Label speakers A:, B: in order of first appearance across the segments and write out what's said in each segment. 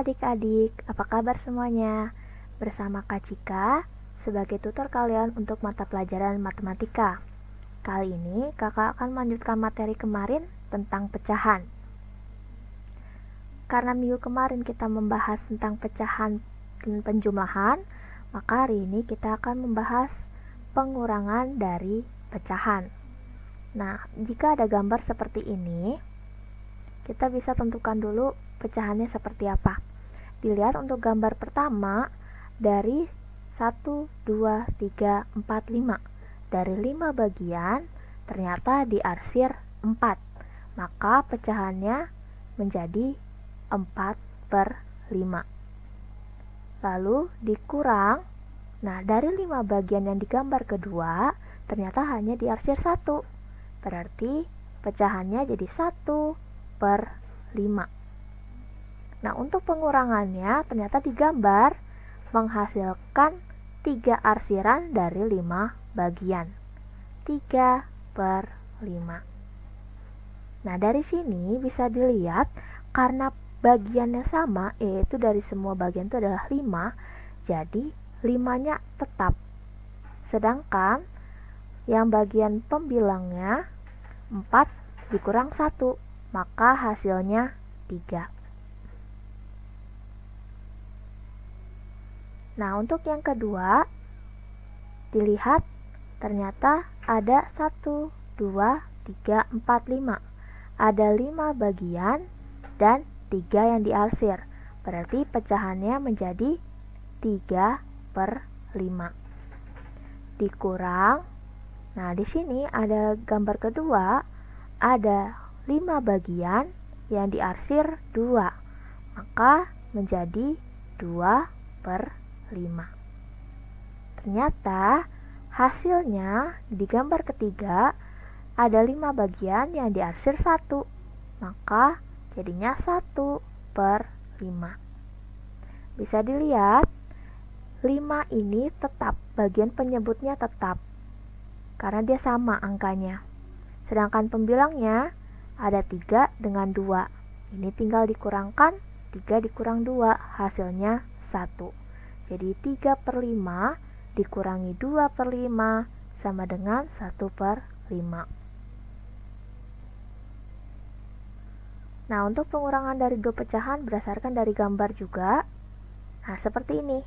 A: adik-adik, apa kabar semuanya? Bersama Kak Cika sebagai tutor kalian untuk mata pelajaran matematika. Kali ini kakak akan melanjutkan materi kemarin tentang pecahan. Karena minggu kemarin kita membahas tentang pecahan dan penjumlahan, maka hari ini kita akan membahas pengurangan dari pecahan. Nah, jika ada gambar seperti ini, kita bisa tentukan dulu pecahannya seperti apa. Dilihat untuk gambar pertama dari 1, 2, 3, 4, 5. Dari 5 bagian ternyata diarsir 4. Maka pecahannya menjadi 4/5. Lalu dikurang. Nah, dari 5 bagian yang digambar kedua ternyata hanya diarsir 1. Berarti pecahannya jadi 1/5. Nah, untuk pengurangannya ternyata digambar menghasilkan 3 arsiran dari 5 bagian. 3/5. Nah, dari sini bisa dilihat karena bagiannya sama, yaitu dari semua bagian itu adalah 5, jadi 5-nya tetap. Sedangkan yang bagian pembilangnya 4 dikurang 1, maka hasilnya 3. Nah, untuk yang kedua, dilihat ternyata ada 1, 2, 3, 4, 5. Ada 5 bagian dan 3 yang diarsir. Berarti pecahannya menjadi 3/5. Dikurang. Nah, di sini ada gambar kedua, ada 5 bagian yang diarsir 2. Maka menjadi 2/5. Ternyata hasilnya di gambar ketiga ada 5 bagian yang diarsir 1. Maka jadinya 1/5. Bisa dilihat 5 ini tetap, bagian penyebutnya tetap karena dia sama angkanya. Sedangkan pembilangnya ada 3 dengan 2. Ini tinggal dikurangkan, 3 dikurang 2, hasilnya 1. Jadi 3/5 dikurangi 2/5 sama dengan 1/5. Nah, untuk pengurangan dari 2 pecahan berdasarkan dari gambar juga. Nah, seperti ini.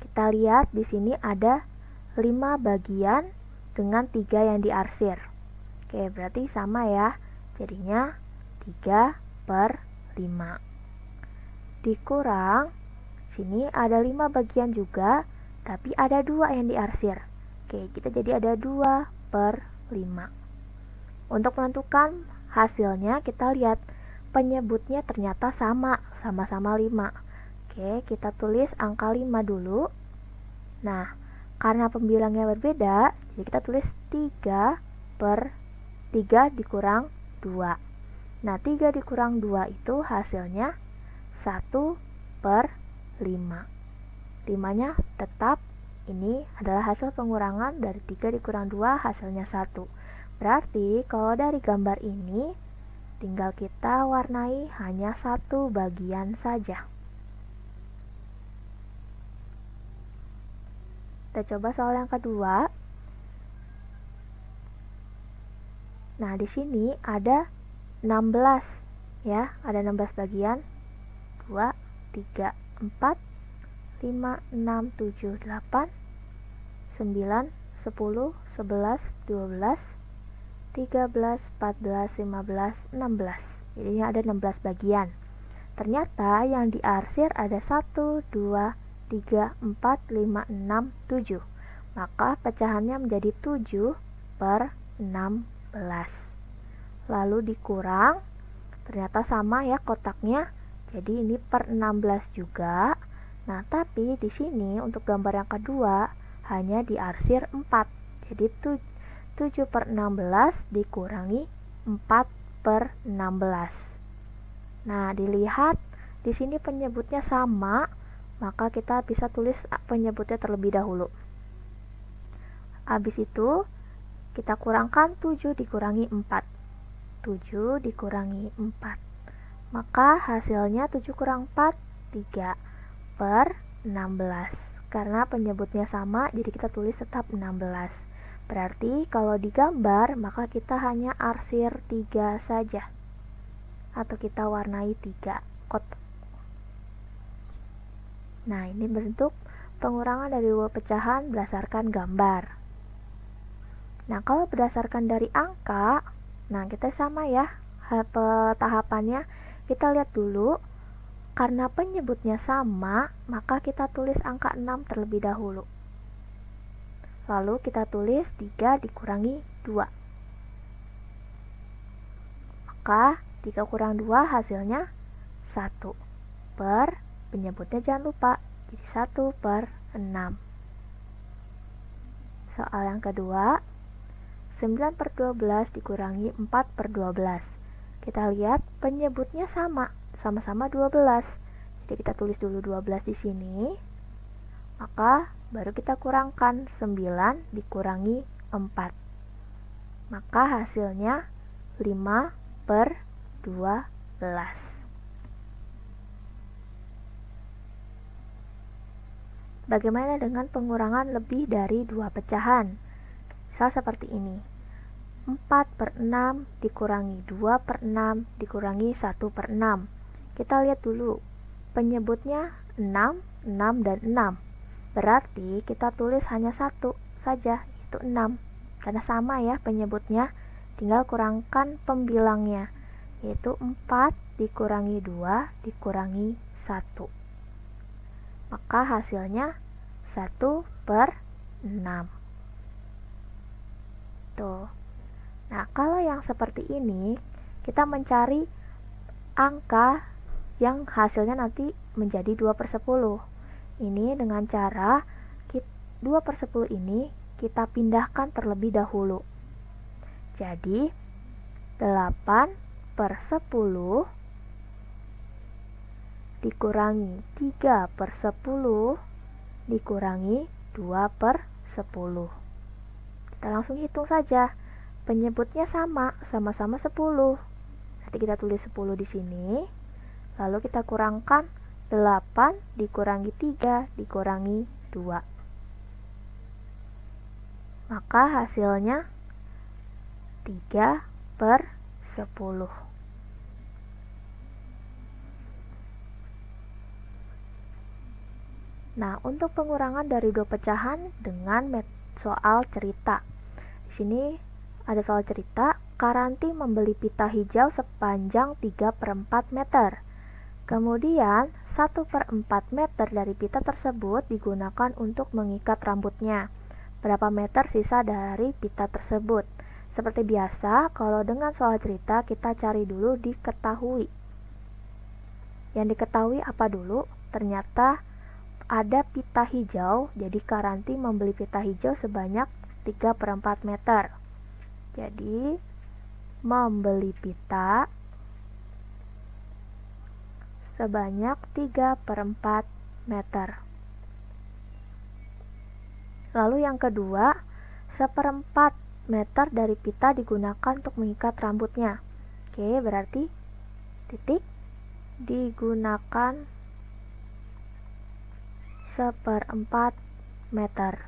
A: Kita lihat di sini ada 5 bagian dengan 3 yang diarsir. Oke, berarti sama ya. Jadinya 3/5. Dikurang, sini ada 5 bagian juga, tapi ada 2 yang diarsir. Oke, kita jadi ada 2/5. Untuk menentukan hasilnya, kita lihat penyebutnya ternyata sama-sama 5. Oke, kita tulis angka 5 dulu. Nah, karena pembilangnya berbeda, jadi kita tulis 3 dikurang 2. Nah, 3 dikurang 2 itu hasilnya 1/5. 5-nya tetap. Ini adalah hasil pengurangan dari 3 dikurang 2, hasilnya 1. Berarti kalau dari gambar ini tinggal kita warnai hanya 1 bagian saja. Kita coba soal yang kedua. Nah, di sini ada 16 ya, ada 16 bagian. 2, 3, 4, 5, 6, 7, 8, 9, 10, 11, 12, 13, 14, 15, 16. Jadi ada 16 bagian. Ternyata yang diarsir ada 1, 2, 3, 4, 5, 6, 7. Maka pecahannya menjadi 7/16. Lalu dikurang, ternyata sama ya kotaknya. Jadi ini per 16 juga. Nah, tapi di sini untuk gambar yang kedua hanya diarsir 4. Jadi 7/16 dikurangi 4/16. Nah, dilihat di sini penyebutnya sama, maka kita bisa tulis penyebutnya terlebih dahulu. Habis itu kita kurangkan 7 dikurangi 4. 7 dikurangi 4. Maka hasilnya 7 kurang 4, 3 per 16. Karena penyebutnya sama, jadi kita tulis tetap 16. Berarti kalau digambar, maka kita hanya arsir 3 saja. Atau kita warnai 3 kotak. Nah, ini bentuk pengurangan dari dua pecahan berdasarkan gambar. Nah, kalau berdasarkan dari angka, nah kita sama ya tahapannya. Kita lihat dulu, karena penyebutnya sama, maka kita tulis angka 6 terlebih dahulu. Lalu kita tulis 3 dikurangi 2. Maka 3 kurang 2 hasilnya 1 per, penyebutnya jangan lupa, jadi 1 per 6. Soal yang kedua, 9 per 12 dikurangi 4 per 12. Kita lihat penyebutnya sama-sama 12. Jadi kita tulis dulu 12 di sini. Maka baru kita kurangkan 9 dikurangi 4. Maka hasilnya 5 per 12. Bagaimana dengan pengurangan lebih dari 2 pecahan? Misal seperti ini. 4 per 6 dikurangi 2 per 6 dikurangi 1 per 6. Kita lihat dulu, penyebutnya 6, 6, dan 6. Berarti kita tulis hanya satu saja, yaitu 6. Karena sama ya penyebutnya, tinggal kurangkan pembilangnya, yaitu 4 dikurangi 2 dikurangi 1. Maka hasilnya 1 per 6. Tuh. Nah, kalau yang seperti ini, kita mencari angka yang hasilnya nanti menjadi 2 per 10. Ini dengan cara 2 per 10 ini kita pindahkan terlebih dahulu. Jadi, 8 per 10 dikurangi 3 per 10 dikurangi 2 per 10. Kita langsung hitung saja. Penyebutnya sama-sama 10. Nanti kita tulis 10 di sini. Lalu kita kurangkan 8 dikurangi 3 dikurangi 2. Maka hasilnya 3 per 10. Nah, untuk pengurangan dari 2 pecahan dengan soal cerita. Di sini ada soal cerita, Karanti membeli pita hijau sepanjang 3 per 4 meter. Kemudian, 1 per 4 meter dari pita tersebut digunakan untuk mengikat rambutnya. Berapa meter sisa dari pita tersebut? Seperti biasa, kalau dengan soal cerita, kita cari dulu diketahui. Yang diketahui apa dulu? Ternyata ada pita hijau, jadi Karanti membeli pita hijau sebanyak 3 per 4 meter. Jadi, membeli pita sebanyak 3 per 4 meter. Lalu yang kedua, 1/4 meter dari pita digunakan untuk mengikat rambutnya. Oke, berarti titik digunakan 1/4 meter.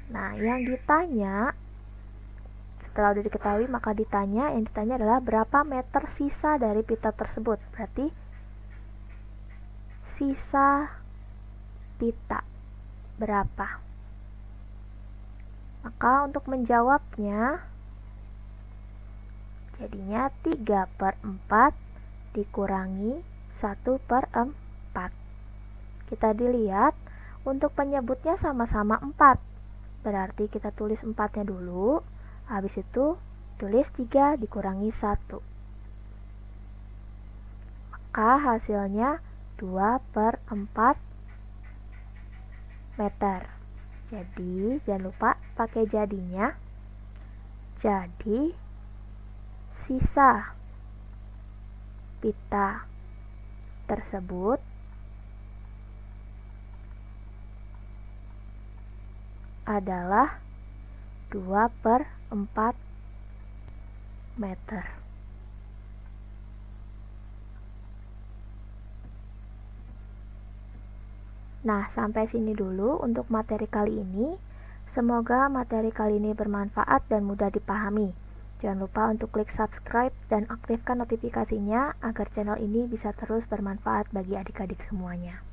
A: Nah, yang ditanya, setelah sudah diketahui maka yang ditanya adalah berapa meter sisa dari pita tersebut. Berarti sisa pita berapa? Maka untuk menjawabnya, jadinya 3 per 4 dikurangi 1 per 4. Kita dilihat, untuk penyebutnya sama-sama 4. Berarti kita tulis 4-nya dulu, habis itu tulis 3 dikurangi 1. Maka hasilnya 2 per 4 meter. Jadi, jangan lupa pakai jadinya. Jadi, sisa pita tersebut adalah 2 per 4 meter. Nah, sampai sini dulu untuk materi kali ini. Semoga materi kali ini bermanfaat dan mudah dipahami. Jangan lupa untuk klik subscribe dan aktifkan notifikasinya agar channel ini bisa terus bermanfaat bagi adik-adik semuanya.